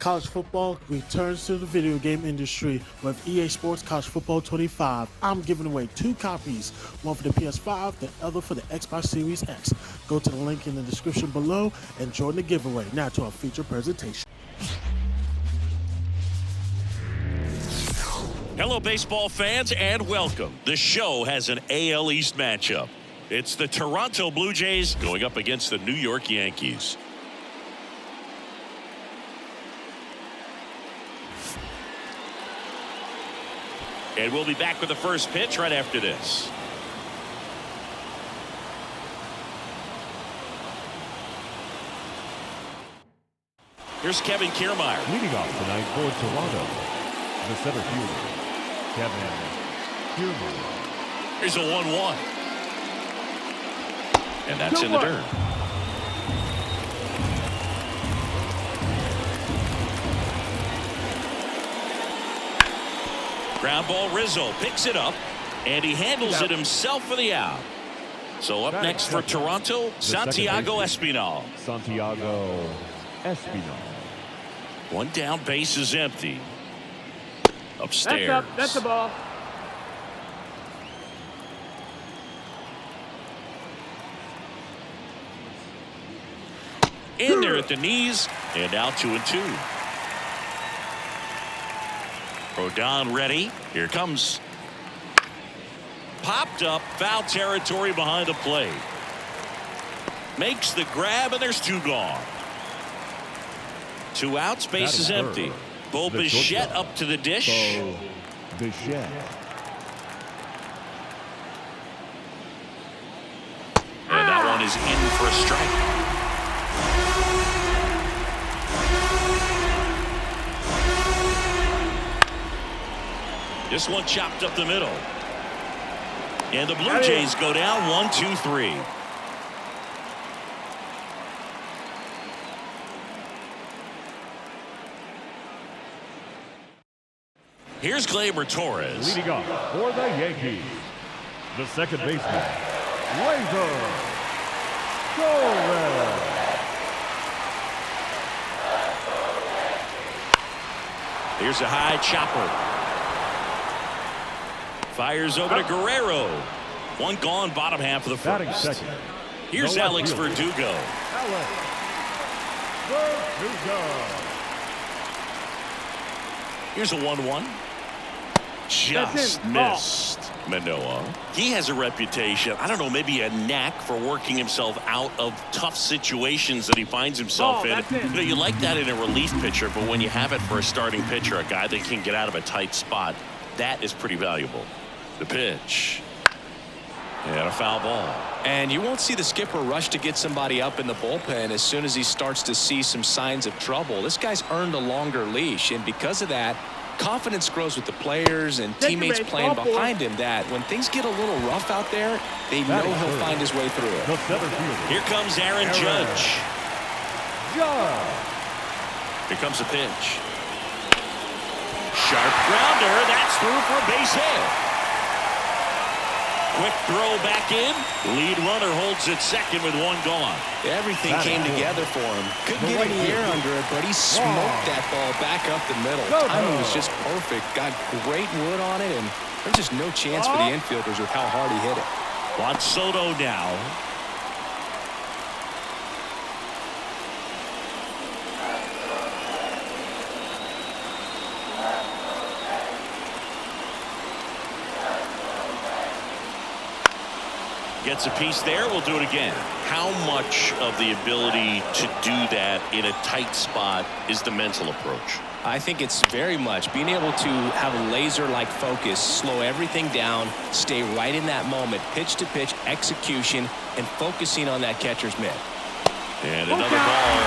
college football returns to the video game industry with EA Sports College Football 25. I'm giving away 2 copies, one for the PS5, the other for the Xbox Series X. Go to the link in the description below and join the giveaway. Now to our feature presentation. Hello, baseball fans, and welcome. The show has an AL East matchup. It's the Toronto Blue Jays going up against the New York Yankees. And we'll be back with the first pitch right after this. Here's Kevin Kiermaier. Leading off tonight for Toronto, the center fielder, Kevin Kiermaier. Here's a 1-1. And that's in the dirt. Ground ball, Rizzo picks it up, and he handles it himself for the out. So up next for Toronto, Santiago Espinal. Santiago Espinal. One down, base is empty. Upstairs. That's up. That's the ball. In there at the knees, and out 2-2. Rodon ready. Here comes. Popped up, foul territory behind the plate. Makes the grab, and there's 2 gone. 2 outs, base is empty. Bo Bichette up to the dish. Bo Bichette. And that one is in for a strike. This one chopped up the middle. And the Blue Jays go down 1-2-3. Here's Gleyber Torres. Leading off for the Yankees, the second baseman, Gleyber Torres. Here's a high chopper. Fires over to Guerrero. One gone, bottom half of the Batting first. second. Here's the Alex fielder. Verdugo. Alex Verdugo. Here's a 1-1. Just missed. Manoah. He has a reputation, I don't know, maybe a knack for working himself out of tough situations that he finds himself in. You know, you like that in a relief pitcher, but when you have it for a starting pitcher, a guy that can get out of a tight spot, that is pretty valuable. The pitch. And a foul ball. And you won't see the skipper rush to get somebody up in the bullpen as soon as he starts to see some signs of trouble. This guy's earned a longer leash, and because of that, confidence grows with the players and teammates playing behind him, that when things get a little rough out there, they know he'll find his way through it. Here comes Aaron Judge. Here comes the pitch. Sharp grounder. That's through for a base hit. Quick throw back in. Lead runner holds it second with 1 gone. Everything came together for him. Couldn't get any air under it, but he smoked that ball back up the middle. Timing was just perfect. Got great wood on it, and there's just no chance for the infielders with how hard he hit it. Juan Soto now. Gets a piece there. We'll do it again. How much of the ability to do that in a tight spot is the mental approach? I think it's very much being able to have a laser-like focus, slow everything down, stay right in that moment, pitch-to-pitch execution, and focusing on that catcher's mitt. And another ball.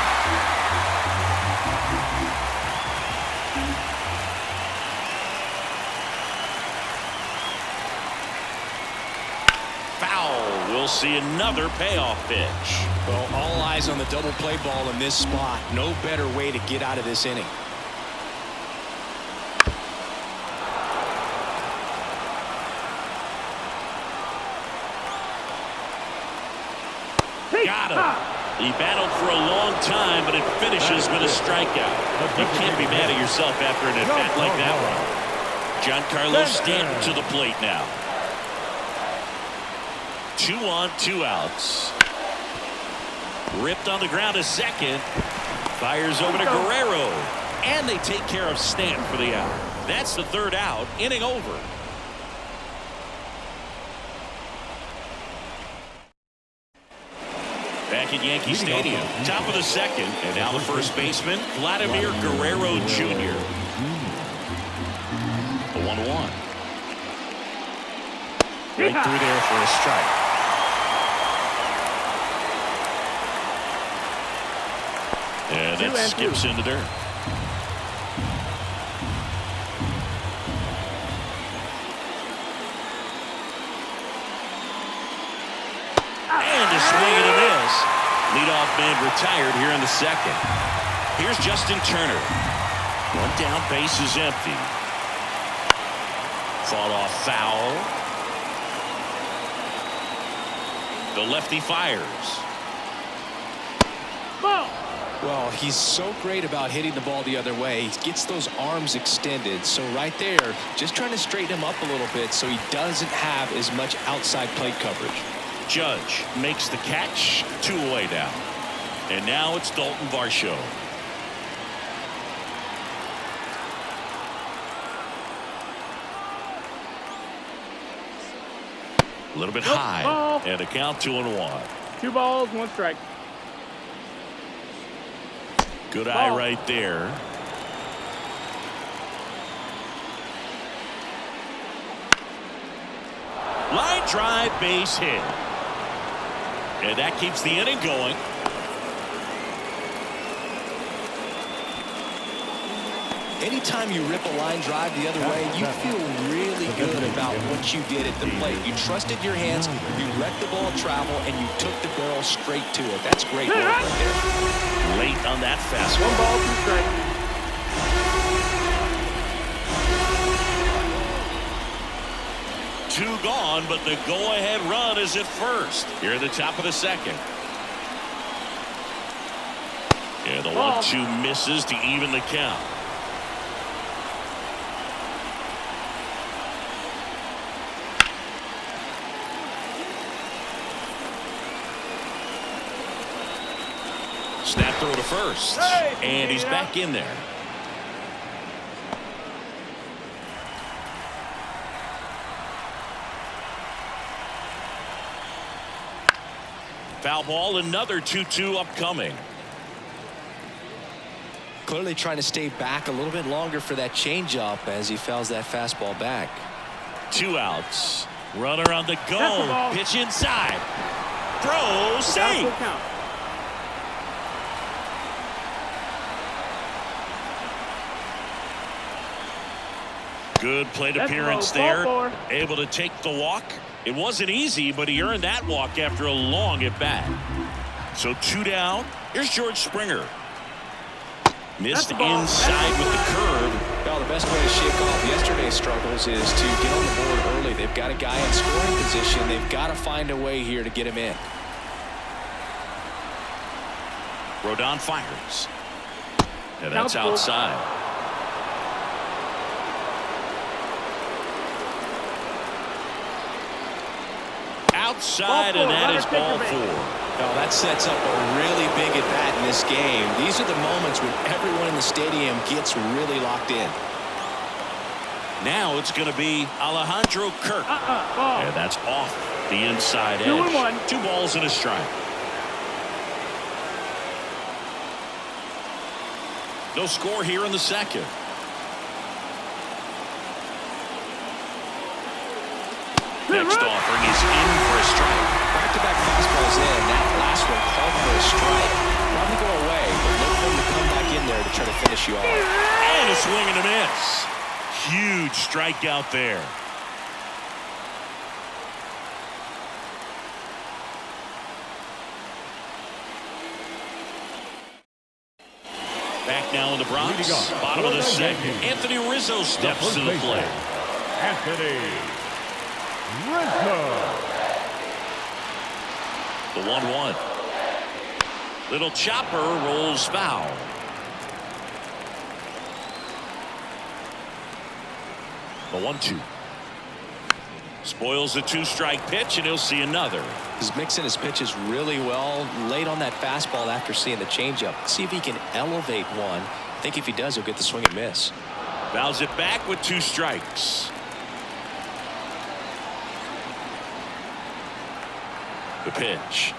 We'll see another payoff pitch. Well, all eyes on the double play ball in this spot. No better way to get out of this inning. Got him. He battled for a long time, but it finishes with a strikeout. You can't be mad at yourself after an at-bat like that one. Giancarlo Stanton to the plate now. 2 on, 2 outs. Ripped on the ground to second. Fires over to Guerrero. And they take care of Stanton for the out. That's the 3rd out. Inning over. Back at Yankee Stadium. Top of the 2nd. And now the first baseman, Vladimir Guerrero Jr. The 1-1. Right through there for a strike. And that skips into dirt. And a swing and a miss. Leadoff man retired here in the 2nd. Here's Justin Turner. 1 down, base is empty. Fought off foul. The lefty fires. Ball. Well, he's so great about hitting the ball the other way. He gets those arms extended. So right there, just trying to straighten him up a little bit so he doesn't have as much outside plate coverage. Judge makes the catch. 2 away now. And now it's Dalton Varsho. A little bit high. Ball. And a count 2-1. 2 balls, 1 strike. Good eye right there. Line drive, base hit. And that keeps the inning going. Anytime you rip a line drive the other way, you feel really good about what you did at the plate. You trusted your hands, you let the ball travel, and you took the barrel straight to it. That's great work right there. Late on that fastball. 1 ball, 2 strikes. Two gone, but the go-ahead run is at first. Here at the top of the 2nd. And the 1-2 misses to even the count. Snap throw to first. And he's back in there. Foul ball, another 2-2 upcoming. Clearly trying to stay back a little bit longer for that changeup as he fouls that fastball back. 2 outs. Runner on the go. Pitch inside. Throw, safe. Good plate appearance there. Able to take the walk. It wasn't easy, but he earned that walk after a long at bat. So 2 down. Here's George Springer. Missed inside with the curve. Well, the best way to shake off yesterday's struggles is to get on the board early. They've got a guy in scoring position. They've got to find a way here to get him in. Rodon fires. And that's outside. Outside, and that is ball 4. Well, that sets up a really big at bat in this game. These are the moments when everyone in the stadium gets really locked in. Now it's going to be Alejandro Kirk. And that's off the inside edge. 2 balls and a strike. No score here in the 2nd. Next offering is in for a strike. Back-to-back fastballs in. That last one called for a strike. Probably go away, but look for him to come back in there to try to finish you off. And a swing and a miss. Huge strikeout there. Back now in the Bronx. Bottom of the 2nd. Anthony Rizzo steps to the plate. Anthony Rizzo. The 1-1. Little chopper rolls foul. The 1-2. Spoils the 2-strike pitch, and he'll see another. He's mixing his pitches really well. Late on that fastball after seeing the changeup. See if he can elevate one. I think if he does, he'll get the swing and miss. Fouls it back with 2 strikes. The pitch.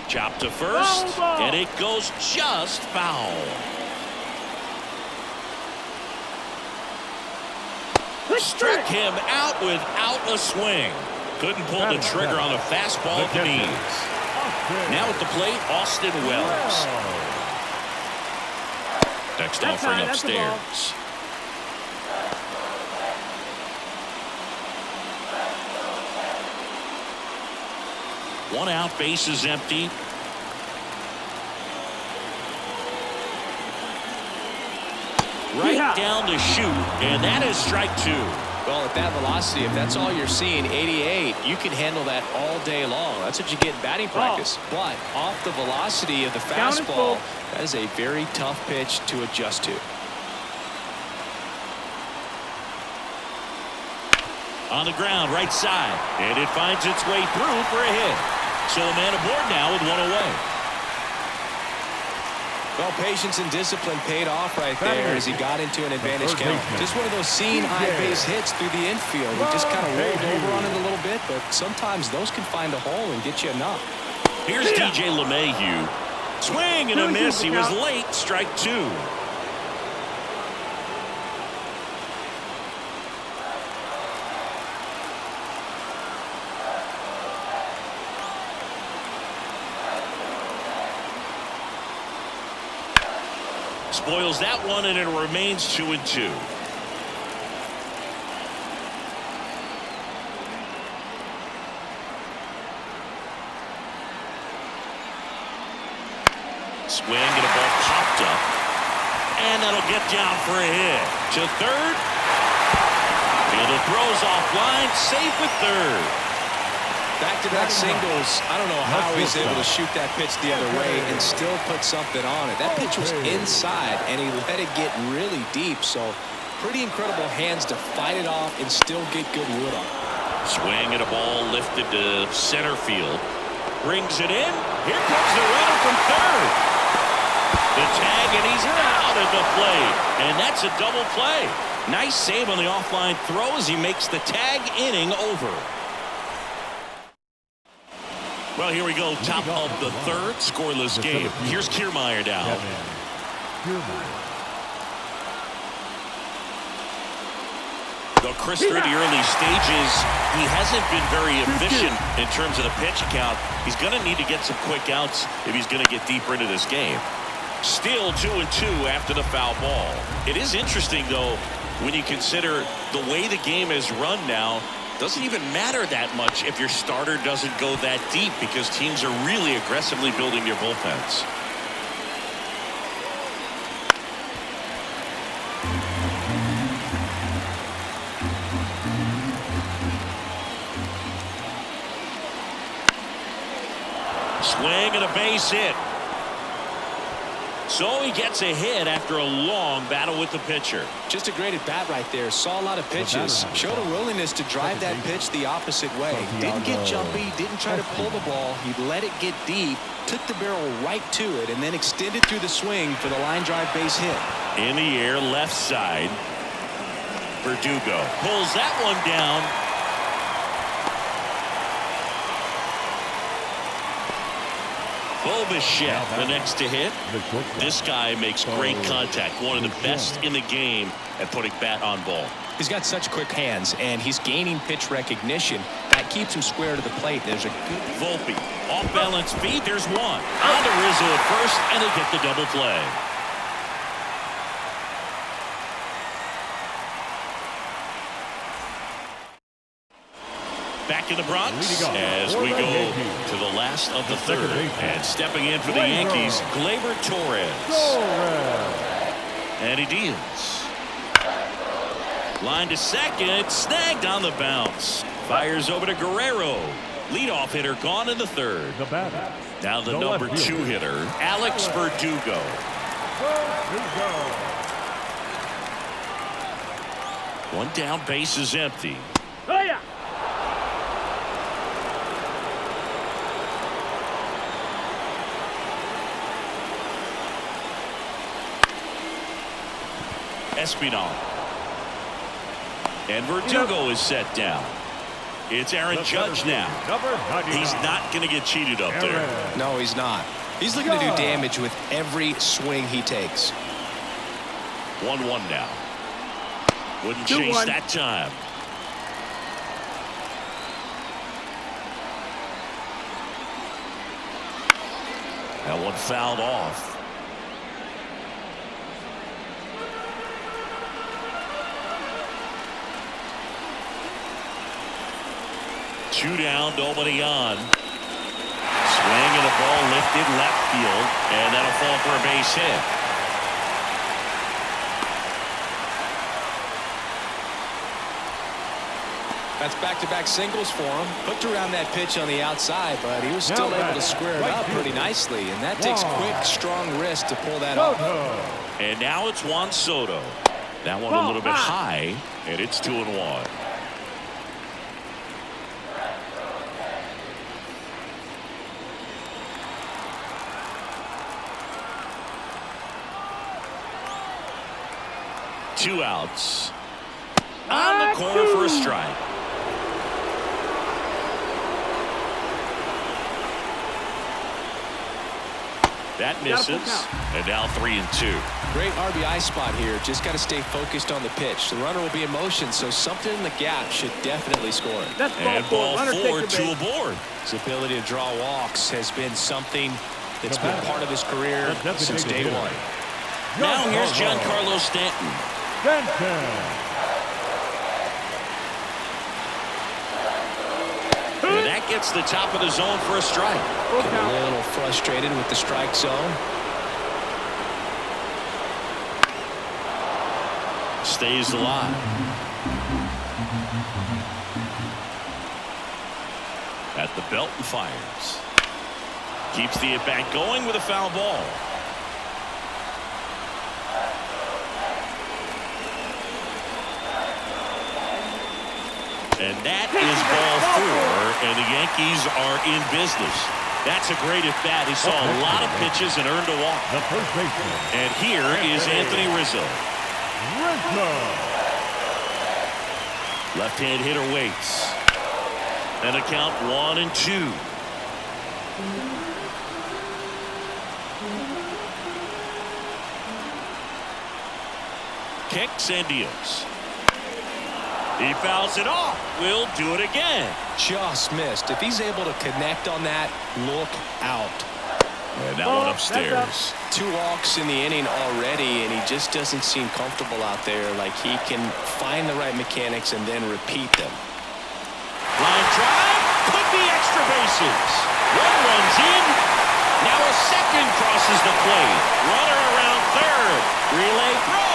Chop to first, and it goes just foul. Struck him out without a swing. Couldn't pull the trigger on a fastball at the knees. Now at the plate, Austin Wells. Next offering upstairs. One out, bases empty. Right down the chute, and that is strike 2. Well, at that velocity, if that's all you're seeing, 88, you can handle that all day long. That's what you get in batting practice. But off the velocity of the fastball, that is a very tough pitch to adjust to. On the ground, right side, and it finds its way through for a hit. So a man aboard now with 1 away. Well, patience and discipline paid off right there as he got into an advantage count. Just one of those seen high base hits through the infield. He just kind of rolled over on it a little bit, but sometimes those can find a hole and get you enough. Here's DJ LeMahieu. Swing and a miss. He was late. Strike 2. Spoils that one, and it remains 2-2. Swing and a ball popped up, and that'll get down for a hit. To third, and the throw's offline, safe at third. Back-to-back singles. I don't know how he's able to shoot that pitch the other way and still put something on it. That pitch was inside, and he let it get really deep. So pretty incredible hands to fight it off and still get good wood on it. Swing and a ball lifted to center field. Brings it in. Here comes the runner from third. The tag, and he's out at the plate. And that's a double play. Nice save on the offline throw as he makes the tag inning over. Well, here we go. Top of the third, scoreless game. Here's Kiermaier now. Though Chris, through the early stages, he hasn't been very efficient in terms of the pitch count. He's going to need to get some quick outs if he's going to get deeper into this game. Still 2-2 after the foul ball. It is interesting, though, when you consider the way the game is run now. Doesn't even matter that much if your starter doesn't go that deep because teams are really aggressively building their bullpens. Swing and a base hit. So he gets a hit after a long battle with the pitcher. Just a great at-bat right there. Saw a lot of pitches. Showed a willingness to drive that pitch the opposite way. Didn't get jumpy. Didn't try to pull the ball. He let it get deep. Took the barrel right to it and then extended through the swing for the line drive base hit. In the air, left side. Verdugo pulls that one down. Bichette, the next to hit. This guy makes great contact. One of the best in the game at putting bat on ball. He's got such quick hands, and he's gaining pitch recognition. That keeps him square to the plate. There's a good Volpe. Off-balance feed. There's one. On to Rizzo at first, and they get the double play. Back in the Bronx as we go to the last of the third. And stepping in for the Yankees, Gleyber Torres. And he deals. Line to second, snagged on the bounce. Fires over to Guerrero. Leadoff hitter gone in the third. The batter, Now the number 2 hitter, Alex Verdugo. One down, base is empty. Oh, yeah. Espinal. And Verdugo is set down. It's Aaron Judge now. He's not going to get cheated up there. No, he's not. He's looking to do damage with every swing he takes. 1-1 now. Wouldn't chase that time. That one fouled off. Two down, nobody on. Swing and a ball lifted left field, and that'll fall for a base hit. That's back-to-back singles for him. Hooked around that pitch on the outside, but he was still able to square it up pretty nicely, and that takes quick, strong wrist to pull that off. And now it's Juan Soto. That one a little bit high, and it's 2-1. Two outs. On the corner for a strike. That misses. And now 3-2. Great RBI spot here. Just got to stay focused on the pitch. The runner will be in motion, so something in the gap should definitely score. And ball 4, 2 aboard. His ability to draw walks has been something that's been part of his career since day one. Now here's Giancarlo Stanton. And that gets the top of the zone for a strike. A little frustrated with the strike zone. Stays alive. At the belt and fires. Keeps the at-bat going with a foul ball. And that is ball 4, and the Yankees are in business. That's a great at-bat. He saw a lot of pitches and earned a walk. And here is Anthony Rizzo. Left-hand hitter waits. And a count 1-2. Kicks and deals. He fouls it off. We'll do it again. Just missed. If he's able to connect on that, look out. And that one upstairs. 2 walks in the inning already, and he just doesn't seem comfortable out there. Like he can find the right mechanics and then repeat them. Line drive. Could be extra bases. One runs in. Now a second crosses the plate. Runner around third. Relay throw.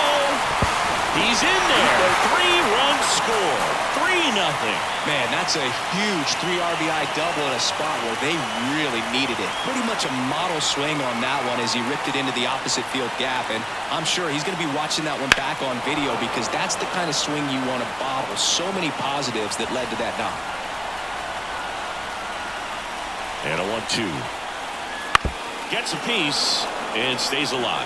He's in there. 3-run score. 3-0. Man, that's a huge 3 RBI double in a spot where they really needed it. Pretty much a model swing on that one as he ripped it into the opposite field gap. And I'm sure he's going to be watching that one back on video because that's the kind of swing you want to bottle. So many positives that led to that knock. And a 1-2. Gets a piece and stays alive.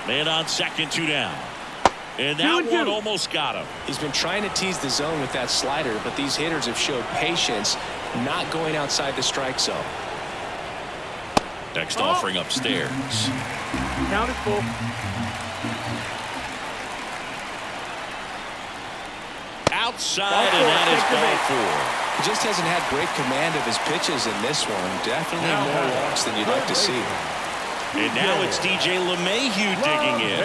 Man on second, 2 down. And that one almost got him. He's been trying to tease the zone with that slider, but these hitters have showed patience, not going outside the strike zone. Next offering upstairs. Count is full. Outside, and that is ball 4. He just hasn't had great command of his pitches in this one. Definitely more walks than you'd like to see. And now it's DJ LeMahieu digging in.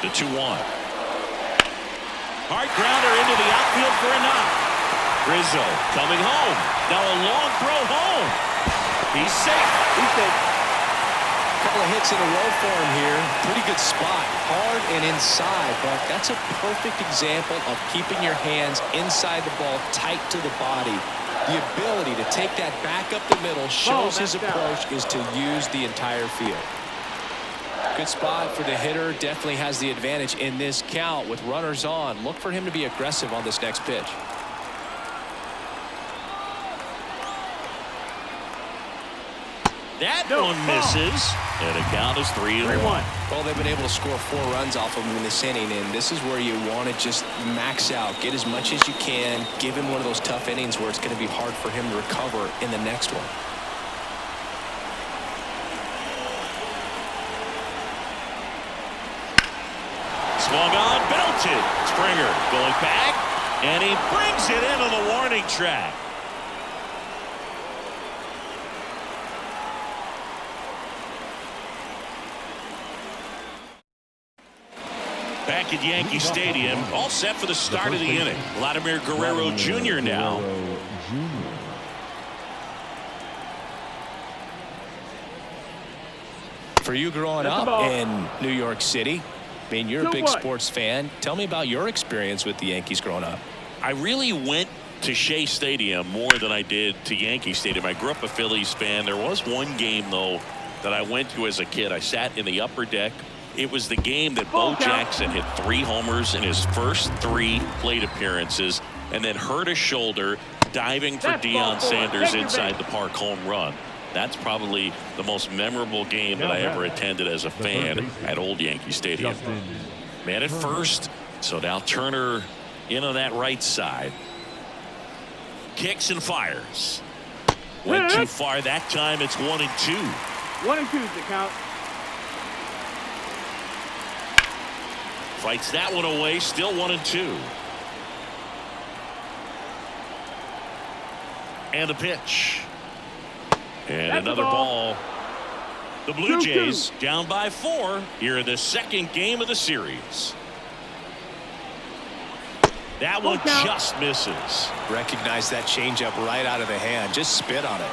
The 2-1. Hard grounder into the outfield for a knock. Rizzo coming home. Now a long throw home. He's safe. couple of hits in a row for him here. Pretty good spot. Hard and inside, but that's a perfect example of keeping your hands inside the ball, tight to the body. The ability to take that back up the middle shows his approach is to use the entire field. Good spot for the hitter. Definitely has the advantage in this count with runners on. Look for him to be aggressive on this next pitch. That one misses, and the count is 3-1. Well, they've been able to score 4 runs off of him in this inning, and this is where you want to just max out, get as much as you can, give him one of those tough innings where it's going to be hard for him to recover in the next one. Swung on, belted. Springer going back, and he brings it into the warning track. Back at Yankee Stadium, all set for the start of the inning. Vladimir Guerrero Jr. now. For you growing up in New York City, I mean, you're a big sports fan. Tell me about your experience with the Yankees growing up. I really went to Shea Stadium more than I did to Yankee Stadium. I grew up a Phillies fan. There was one game, though, that I went to as a kid. I sat in the upper deck. It was the game that Bo Jackson hit 3 homers in his first 3 plate appearances and then hurt his shoulder diving for Deion Sanders inside the park home run. That's probably the most memorable game that I ever attended as a fan at Old Yankee Stadium. Man at first, so now Turner in on that right side. Kicks and fires. Went too far that time. It's 1-2. 1-2 is the count. Fights that one away, still 1-2. And a pitch. And That's another ball. The Blue 2-2. Jays down by 4 here in the second game of the series. That one just misses. Recognize that changeup right out of the hand. Just spit on it.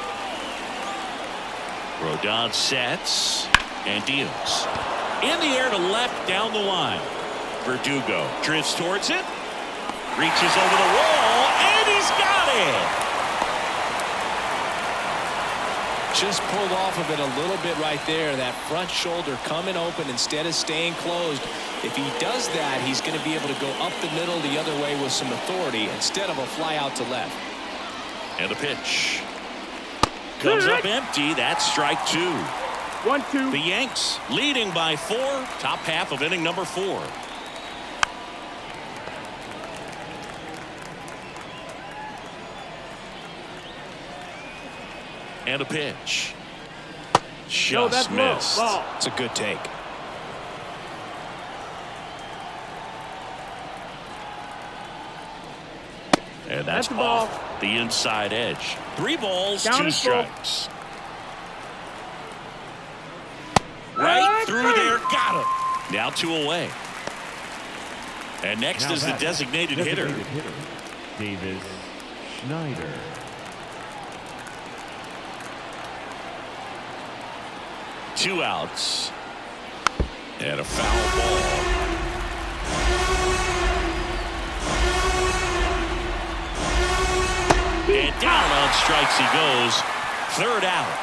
Rodon sets and deals. In the air to left down the line. Verdugo drifts towards it. Reaches over the wall, and he's got it. Just pulled off of it a little bit right there. That front shoulder coming open instead of staying closed. If he does that, he's going to be able to go up the middle the other way with some authority instead of a fly out to left. And the pitch comes up empty. That's strike 2. 1-2. The Yanks leading by 4. Top half of inning number 4. And a pitch. Just missed. It's a good take. And that's off the inside edge. 3 balls, 2 strikes. Right through there, got him. Now 2 away. And next is the designated hitter. Davis Schneider. 2 outs. And a foul ball. And down on strikes he goes. 3rd out.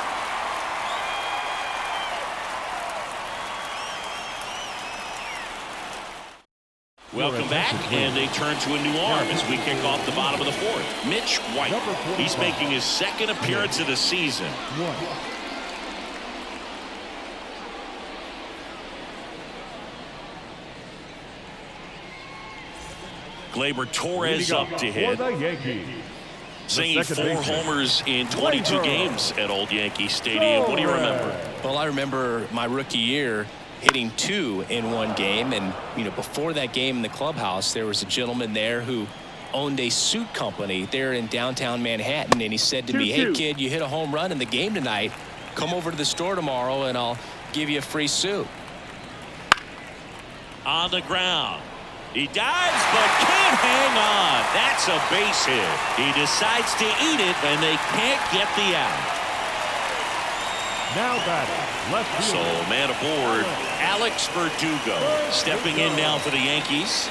Welcome back, and they turn to a new arm as we kick off the bottom of the 4th. Mitch White. He's making his 2nd appearance of the season. Gleyber Torres up to hit. Singing 4 homers in 22 games at Old Yankee Stadium. What do you remember? Well, I remember my rookie year hitting 2 in one game, and before that game in the clubhouse, there was a gentleman there who owned a suit company there in downtown Manhattan, and he said to me, "Hey kid, you hit a home run in the game tonight. Come over to the store tomorrow and I'll give you a free suit." On the ground. He dives but can't hang on. That's a base hit. He decides to eat it, and they can't get the out. Now batting, left So fielder. man aboard, Alex Verdugo stepping in now for the Yankees.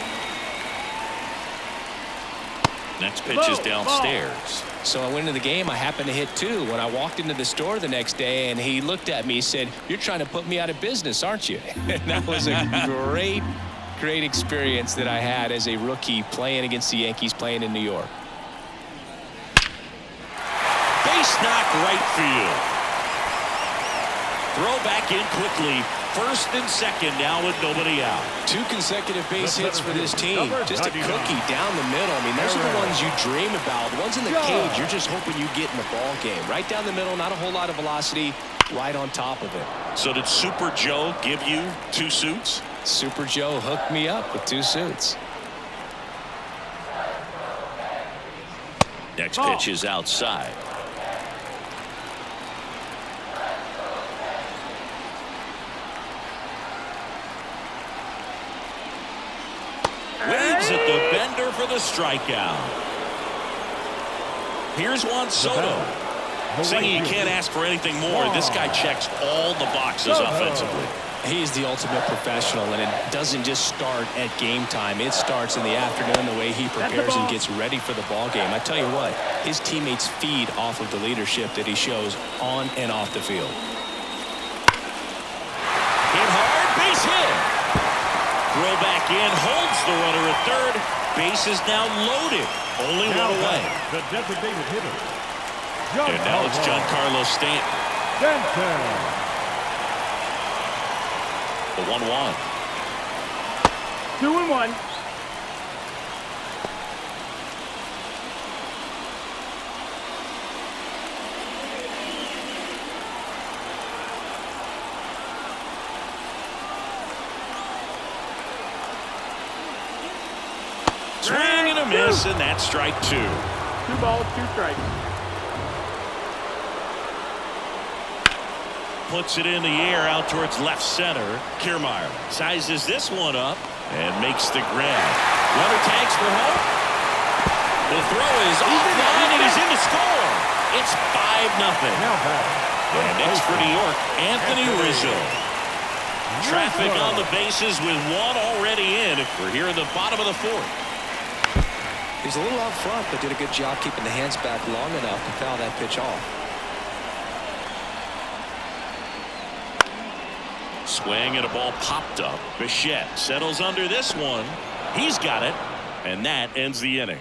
Next pitch is downstairs. So I went into the game. I happened to hit 2 when I walked into the store the next day, and he looked at me and said, "You're trying to put me out of business, aren't you?" And that was a great experience that I had as a rookie playing against the Yankees, playing in New York. Base knock right field. Throw back in quickly. First and second now with nobody out. 2 consecutive base hits for this team. Just a cookie down the middle. I mean, those are the ones you dream about. The ones in the cage, you're just hoping you get in the ball game. Right down the middle, not a whole lot of velocity, right on top of it. So did Super Joe give you 2 suits? Super Joe hooked me up with 2 suits. Next pitch is outside. Waves at the bender for the strikeout. Here's Juan Soto. Saying you can't ask for anything more. This guy checks all the boxes offensively. He's the ultimate professional, and it doesn't just start at game time. It starts in the afternoon, the way he prepares and gets ready for the ball game. I tell you what, his teammates feed off of the leadership that he shows on and off the field. Hit hard, base hit. Throw back in, holds the runner at third. Base is now loaded. Only Now one away. The designated hitter. And now it's Giancarlo Stanton. The 1-1. 2-1. Swing and a miss, and that's strike 2. 2 balls, 2 strikes. Puts it in the air out towards left center. Kiermaier sizes this one up and makes the grab. Runner tags for home. The throw is offline, and he's in to score. It's 5-0. And next for New York, Anthony Rizzo. Traffic on the bases with 1 already in. We're here in the bottom of the 4th. He's a little out front, but did a good job keeping the hands back long enough to foul that pitch off. Swing and a ball popped up. Bichette settles under this one. He's got it, and that ends the inning.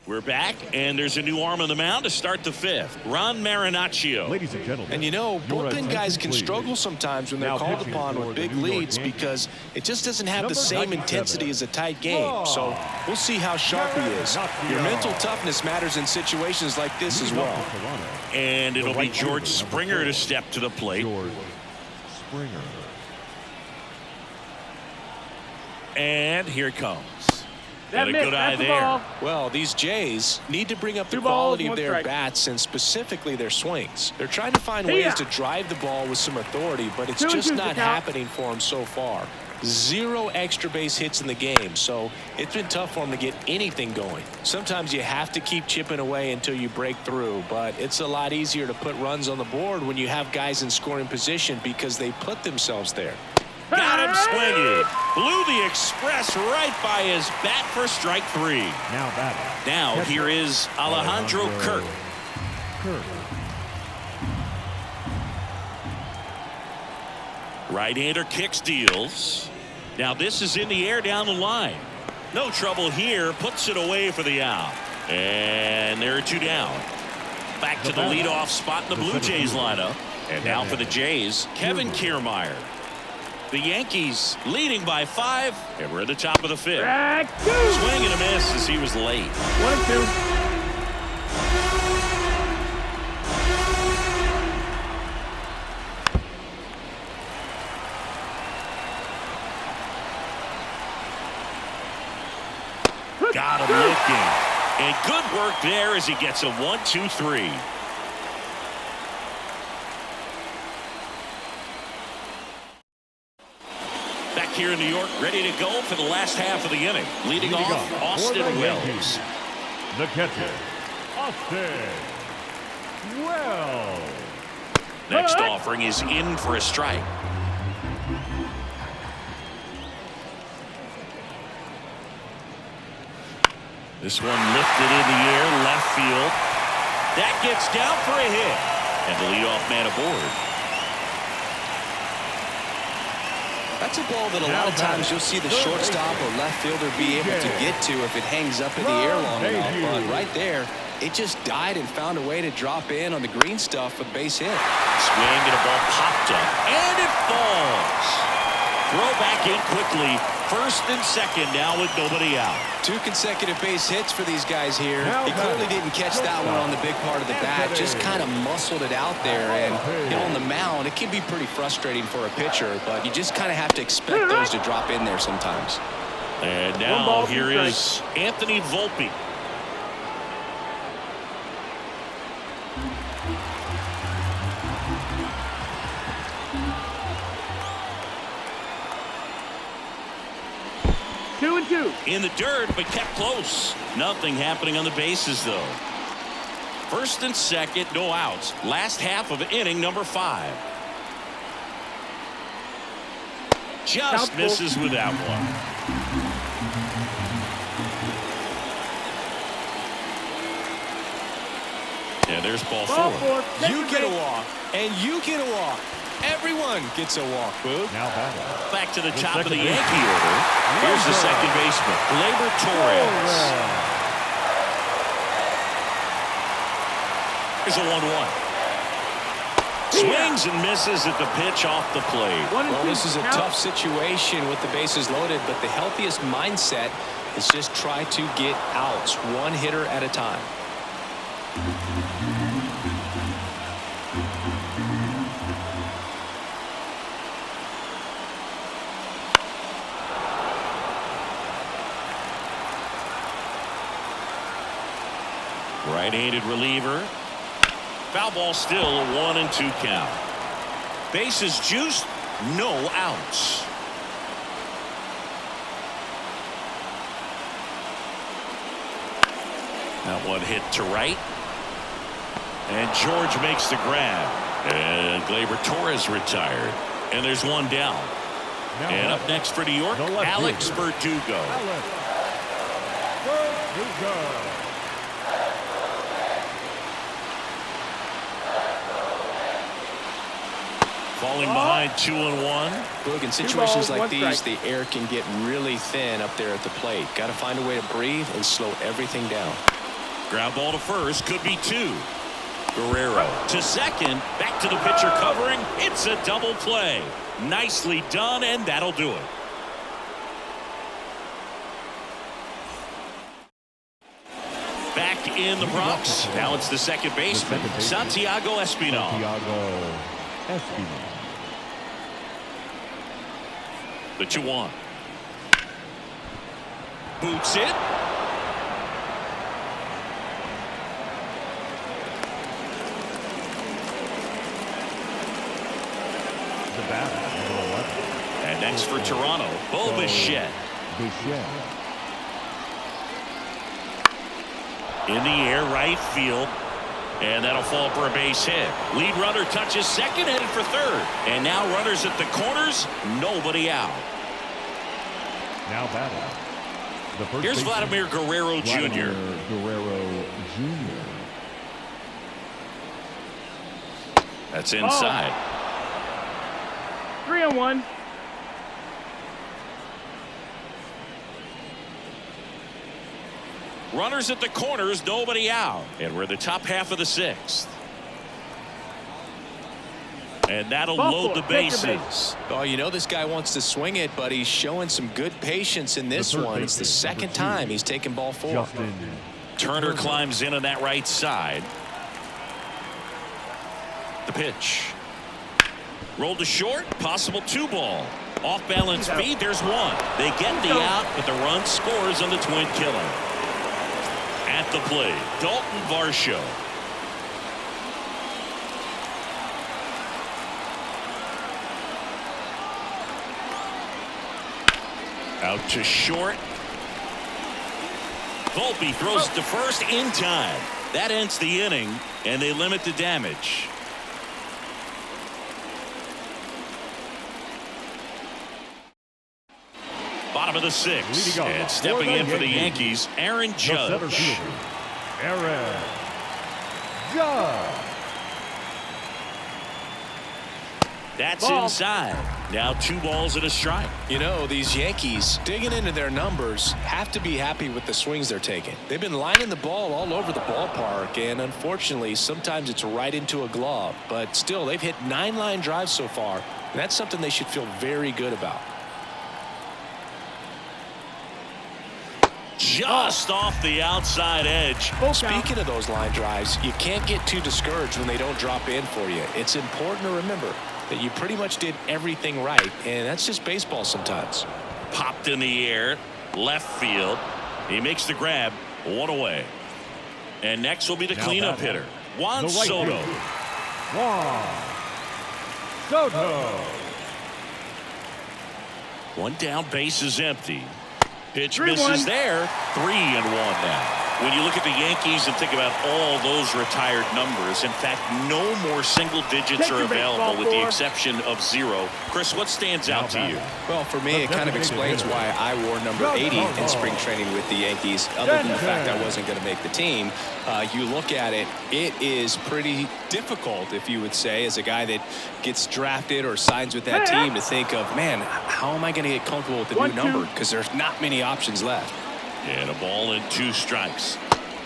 We're back, and there's a new arm on the mound to start the 5th. Ron Marinaccio. Ladies and gentlemen. And you know, your bullpen guys can attention, struggle please. sometimes when they're Now called pitching upon for with the big New York leads Yankees. because it just doesn't have the Number same 97. intensity as a tight game. So we'll see how sharp he is. Your mental toughness matters in situations like this as well. And it'll The be right George fielder, number Springer 4. to step to the plate. George Springer. And here it comes. That Got a missed. good eye That's the there. ball. Well, these Jays need to bring up the 2 balls, quality of 1 their strike. bats and specifically their swings. They're trying to find See ya. ways to drive the ball with some authority, but it's 2 and just 2's not the count. happening for them so far. 0 extra base hits in the game, so it's been tough for them to get anything going. Sometimes you have to keep chipping away until you break through, but it's a lot easier to put runs on the board when you have guys in scoring position because they put themselves there. Got him swinging. Blew the express right by his bat for strike 3. Now batting. Now Catcher, here is Alejandro Kirk. Right-hander kicks, deals. Now this is in the air down the line. No trouble here. Puts it away for the out. And there are 2 down. Back to the leadoff spot in the Blue Jays lineup. And now for the Jays, Kevin Kiermaier. The Yankees leading by 5, and we're at the top of the 5th. Strike 2. Swing and a miss as he was late. 1-2. Got him looking. And good work there as he gets a 1-2-3. Back back here in New York, ready to go for the last half of the inning. Leading off, Austin Wells. The catcher, Austin Wells. Next offering is in for a strike. This one lifted in the air, left field. That gets down for a hit. And the leadoff man aboard. That's a ball that a lot of times you'll see the shortstop or left fielder be able to get to if it hangs up in the air long enough. But right there, it just died and found a way to drop in on the green stuff for the base hit. Swing and a ball popped up. And it falls. Throw back in quickly. First and second now with nobody out. 2 consecutive base hits for these guys here. He clearly didn't catch that one on the big part of the bat. Just kind of muscled it out there. And on the mound, it can be pretty frustrating for a pitcher, but you just kind of have to expect those to drop in there sometimes. And now here is Anthony Volpe. In the dirt, but kept close. Nothing happening on the bases, though. First and second, no outs. Last half of inning number 5. Just misses with that one. Yeah, there's ball 4. You get a walk, and you get a walk. Everyone gets a walk, Boog. Now batting. Back to the top of the Yankee order. Here's the second baseman, Gleyber Torres. Here's a 1-1. Swings and misses at the pitch off the plate. Well, this is a tough situation with the bases loaded, but the healthiest mindset is just try to get outs, one hitter at a time. Right-handed reliever. Foul ball, still a 1-2 count. Bases juiced, no outs. That one hit to right. And George makes the grab. And Gleyber Torres retired. And there's one down. And up next for New York, Alex Verdugo. Falling behind 2-1. Boog, in situations like these, the air can get really thin up there at the plate. Got to find a way to breathe and slow everything down. Ground ball to first, could be 2. Guerrero to second, back to the pitcher covering. It's a double play. Nicely done, and that'll do it. Back in the Bronx. Now it's the second baseman, Santiago Espinal. The 2-1. Boots it. And next for Toronto, Bo Bichette. In the air, right field. And that'll fall for a base hit. Lead runner touches second, headed for third. And now runners at the corners, nobody out. Now batting. Here's Vladimir Guerrero Jr. That's inside. 3-1. Runners at the corners, nobody out. And we're in the top half of the 6th. And that'll load the bases. Oh, you know this guy wants to swing it, but he's showing some good patience in this one. It's the second time he's taken ball 4. Turner climbs in on that right side. The pitch. Rolled to short, possible 2-ball. Off balance speed, there's one. They get the out, but the run scores on the twin killer. At the plate, Dalton Varsho. Out to short. Volpe throws it to first in time. That ends the inning, and they limit the damage. Bottom of the sixth, and stepping in for the Yankees, Aaron Judge. Aaron Judge. That's inside. Now 2 balls and a strike. You know, these Yankees, digging into their numbers, have to be happy with the swings they're taking. They've been lining the ball all over the ballpark, and unfortunately, sometimes it's right into a glove. But still, they've hit 9 line drives so far, and that's something they should feel very good about. Just off the outside edge. Speaking of those line drives, you can't get too discouraged when they don't drop in for you. It's important to remember that you pretty much did everything right, and that's just baseball sometimes. Popped in the air, left field. He makes the grab, 1 away. And next will be the cleanup hitter, Juan Soto. Juan Soto. 1 down, base is empty. Pitch misses there. 3-1 now. When you look at the Yankees and think about all those retired numbers, in fact, no more single digits are available with the exception of 0. Chris, what stands out to you? Well, for me, it kind of explains why I wore number 80 in spring training with the Yankees, other than the fact I wasn't going to make the team. You look at it, it is pretty difficult, if you would say, as a guy that gets drafted or signs with that team, to think of, man, how am I going to get comfortable with the new number? Because there's not many options left. And a ball and 2 strikes.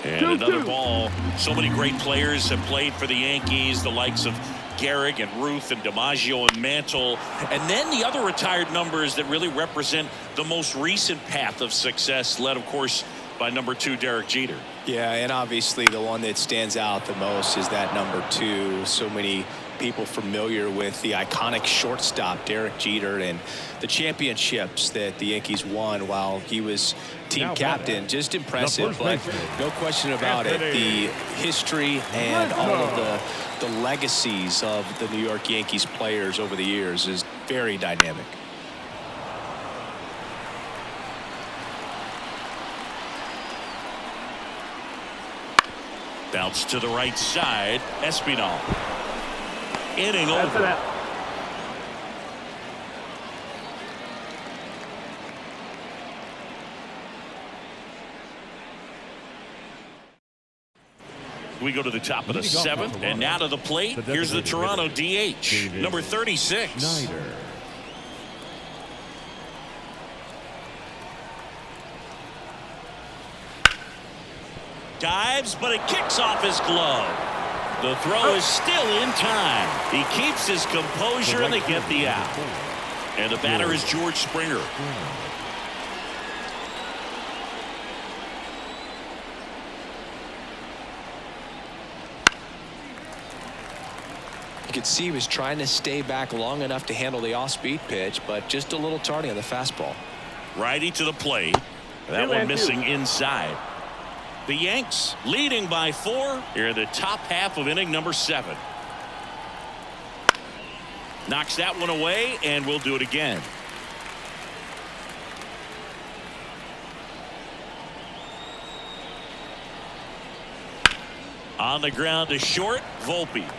And another ball. So many great players have played for the Yankees, the likes of Gehrig and Ruth and DiMaggio and Mantle. And then the other retired numbers that really represent the most recent path of success, led, of course, by number 2, Derek Jeter. Yeah, and obviously the one that stands out the most is that number 2. So many people familiar with the iconic shortstop Derek Jeter and the championships that the Yankees won while he was team captain. Just impressive, but no question about it. The history and all of the legacies of the New York Yankees players over the years is very dynamic. Bounce to the right side. Espinal. Inning over. We go to the top of the 7th, and now to the plate. Here's the Toronto DH, number 36. Snyder. Dives, but it kicks off his glove. The throw is still in time. He keeps his composure, and they get the out. And the batter is George Springer. You could see he was trying to stay back long enough to handle the off-speed pitch, but just a little tardy on the fastball. Righty to the plate. That one missing inside. The Yanks leading by 4 here in the top half of inning number 7. Knocks that one away, and we'll do it again. On the ground to short, Volpe.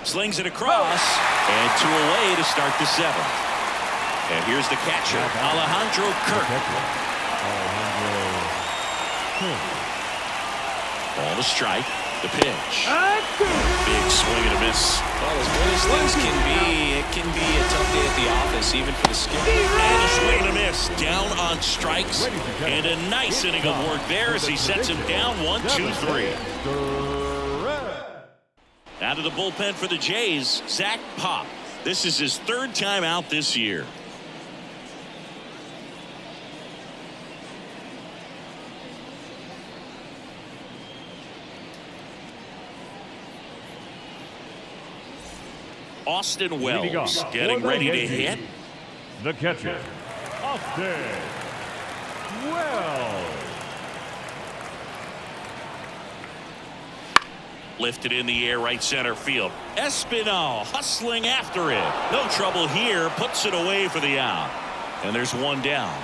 Slings it across, and 2 away to start the 7th. And here's the catcher, Alejandro Kirk. Ball to strike. The pitch. Big swing and a miss. Well, as good as things can be, it can be a tough day at the office, even for the skipper. And a swing and a miss. Down on strikes. And a nice inning of work there as he sets him down 1-2-3. Out of the bullpen for the Jays, Zach Pop. This is his 3rd time out this year. Austin Wells getting ready to hit. The catcher, Austin Wells. Lifted in the air, right center field. Espinal hustling after it. No trouble here. Puts it away for the out. And there's one down.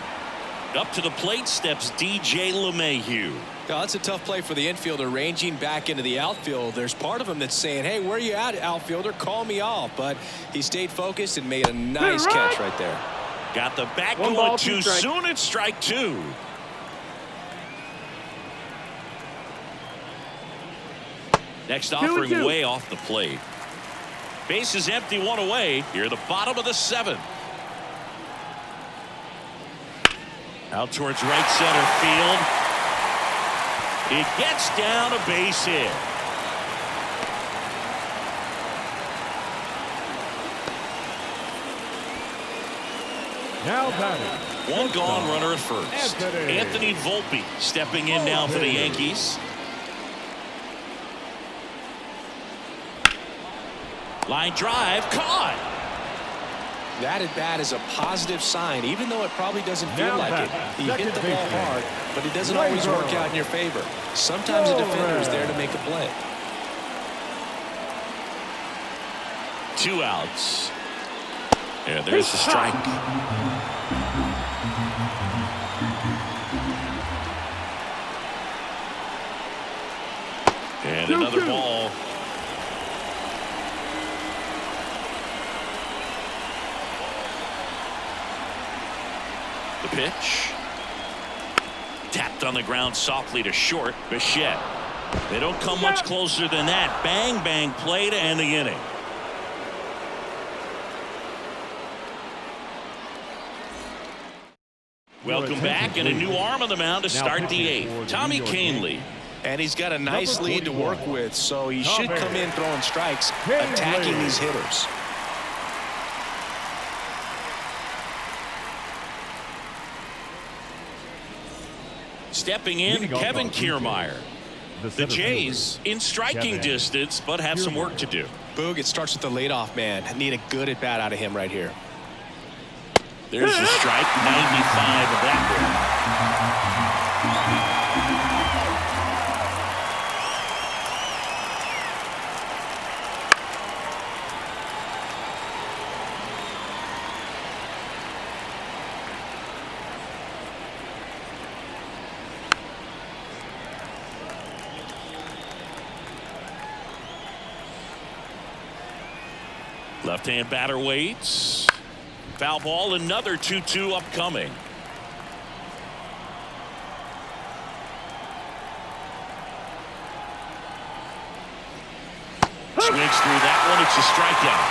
Up to the plate steps DJ LeMahieu. Oh, that's a tough play for the infielder, ranging back into the outfield. There's part of him that's saying, hey, where you at, outfielder? Call me off. But he stayed focused and made a nice catch right there. Got the bat One going ball, too 2 strikes. soon. It's strike 2. Next offering 2-2. way off the plate. Base is empty, 1 away. Here, the bottom of the 7th. Out towards right center field. It gets down a base hit. Now batting. One gone, runner at first. Anthony Volpe stepping in now for the Yankees. Line drive, caught. That at bat is a positive sign, even though it probably doesn't feel like it. He hit the ball hard, but it doesn't always work out in your favor. Sometimes a defender is there to make a play. 2 outs. And there's the strike. And another ball. The pitch. Tapped on the ground softly to short. Bichette. They don't come much closer than that. Bang, bang play to end the inning. Welcome back, and a new arm on the mound to start the 8th. Tommy Canley. And he's got a nice lead to work with, so he should come in throwing strikes, attacking these hitters. Stepping in, Kevin Kiermaier. The Jays in striking distance, but have some work to do. Boog, it starts with the leadoff man. Need a good at bat out of him right here. There's the strike, 95 of that one. Left-hand batter waits. Foul ball, another 2-2 upcoming. Swings through that one. It's a strikeout.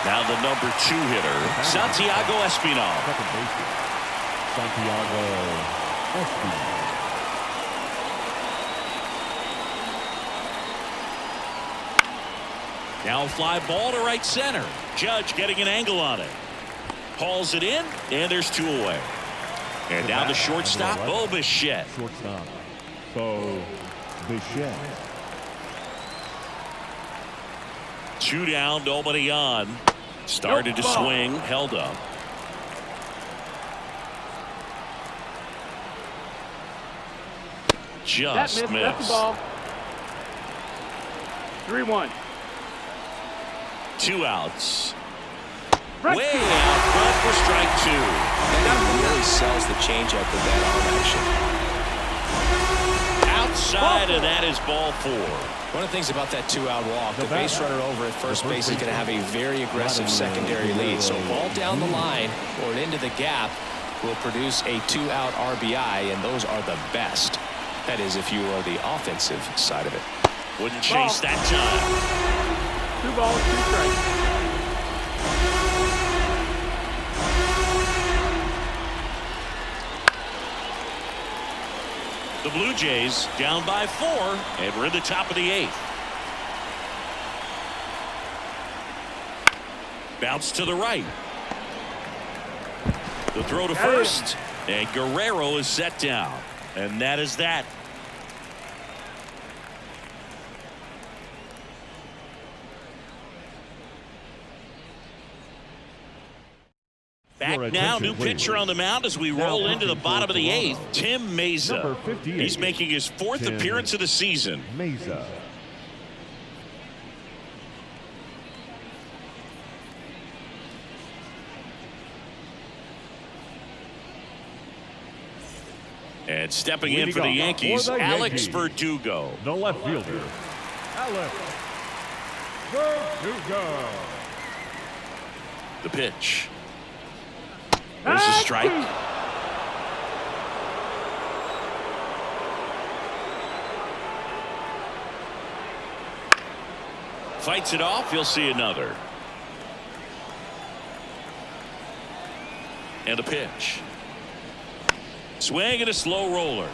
Now the number 2 hitter, Santiago Espinal. Second baseman, Santiago Espinal. Now a fly ball to right center. Judge getting an angle on it. Hauls it in, and there's 2 away. And now the shortstop, Bo Bichette. Shortstop, Bo Bichette. 2 down, nobody on. Started to swing, held up. Just That's missed. the ball. 3-1. 2 outs. Way out front for strike 2. And that really sells the changeup with that arm action. Outside, and that is ball 4. One of the things about that 2-out walk, the base runner over at first base is going to have a very aggressive secondary lead. So ball down the line or into the gap will produce a 2-out RBI, and those are the best. That is, if you are the offensive side of it. Wouldn't chase that time. 2 balls, 2 strikes. The Blue Jays down by 4, and we're in the top of the 8th. Bounce to the right. The throw to first, and Guerrero is set down. And that is that. Back now, new pitcher on the mound as we roll into the bottom of the 8th, Tim Mesa. He's making his 4th appearance of the season. Mesa. And stepping in for the Yankees, Alex Verdugo. The left fielder, Alex Verdugo. The pitch. There's a strike. Fights it off. He'll see another. And a pitch. Swing and a slow roller.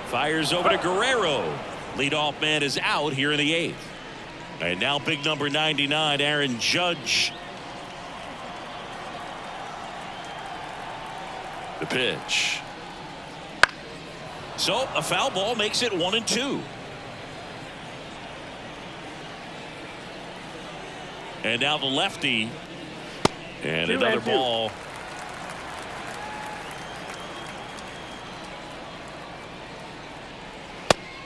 Fires over to Guerrero. Leadoff man is out here in the 8th. And now big number 99, Aaron Judge. The pitch. So a foul ball makes it 1-2. And now the lefty. And another ball.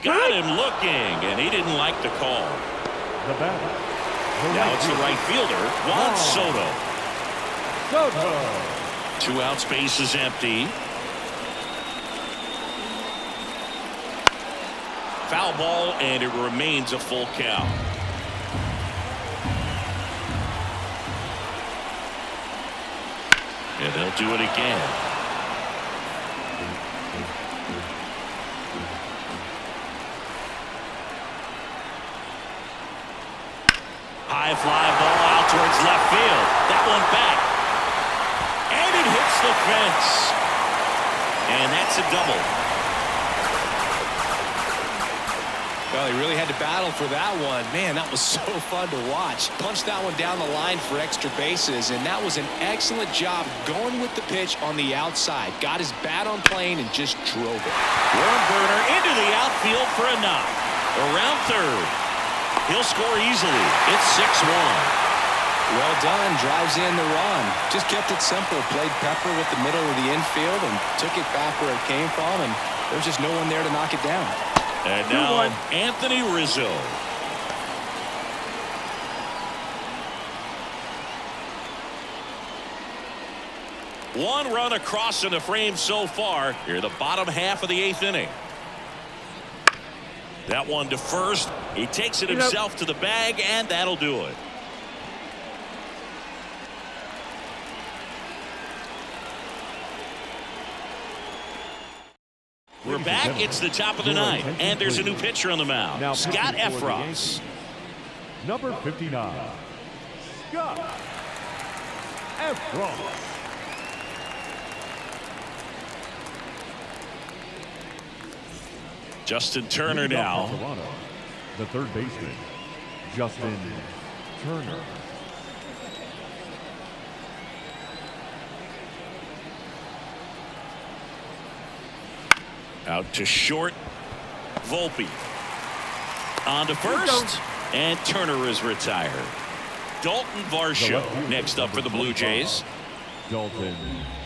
Got him looking, and he didn't like the call. The batter. Now it's the right fielder, Juan Soto. Soto. 2 outs, base is empty. Foul ball, and it remains a full count. And they'll do it again. High fly ball out towards left field. That one back. And it hits the fence. And that's a double. Well, he really had to battle for that one. Man, that was so fun to watch. Punched that one down the line for extra bases, and that was an excellent job going with the pitch on the outside. Got his bat on plane and just drove it. Worm burner into the outfield for a knock. Around third. He'll score easily. It's 6-1. Well done. Drives in the run. Just kept it simple. Played pepper with the middle of the infield and took it back where it came from, and there was just no one there to knock it down. And now Anthony Rizzo. One run across in the frame so far. Here the bottom half of the 8th inning. That one to first. He takes it himself to the bag, and that'll do it. We're back. It's the top of the 9th, and there's a new pitcher on the mound. Now Scott Efros. Number 59, Scott Efros. Justin Turner now. Toronto, the third baseman, Justin Turner. Out to short. Volpe. On to first. And Turner is retired. Dalton Varsho next up for the Blue Jays. Dalton.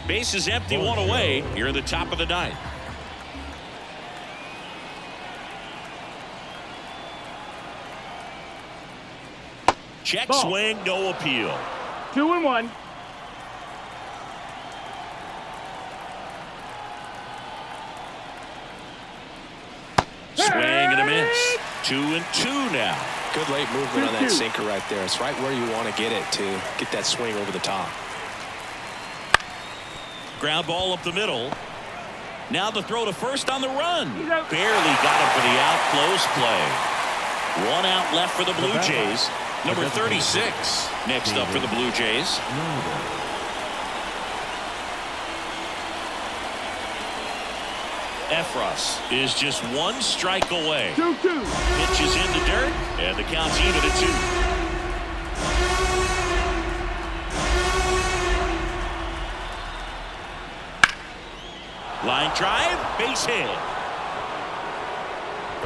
Base is empty, one away. Here in the top of the 9th. Check swing, no appeal. 2-1. Swing and a miss. 2-2 now. Good late movement on that sinker right there. It's right where you want to get it to get that swing over the top. Ground ball up the middle. Now the throw to first on the run. Barely got him for the out. Close play. 1 out left for the Blue Jays. Number 36 next up for the Blue Jays. Efros is just 1 strike away. 2-2. Pitch is in the dirt, and the count's even at 2. Line drive, base hit.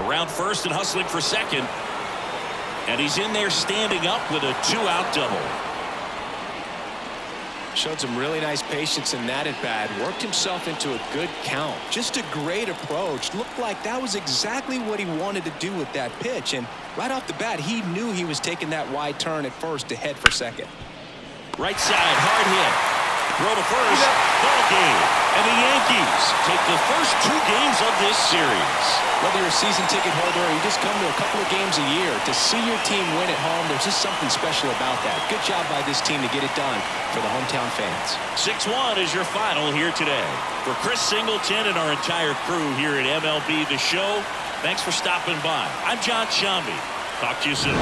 Around first and hustling for second. And he's in there standing up with a 2-out double. Showed some really nice patience in that at bat. Worked himself into a good count. Just a great approach. Looked like that was exactly what he wanted to do with that pitch. And right off the bat, he knew he was taking that wide turn at first to head for second. Right side, hard hit. throw to first. Ball game. And the Yankees take the first 2 games of this series. Whether you're a season ticket holder or you just come to a couple of games a year, to see your team win at home, there's just something special about that. Good job by this team to get it done for the hometown fans. 6-1 is your final here today. For Chris Singleton and our entire crew here at MLB The Show, thanks for stopping by. I'm John Shambi. Talk to you soon.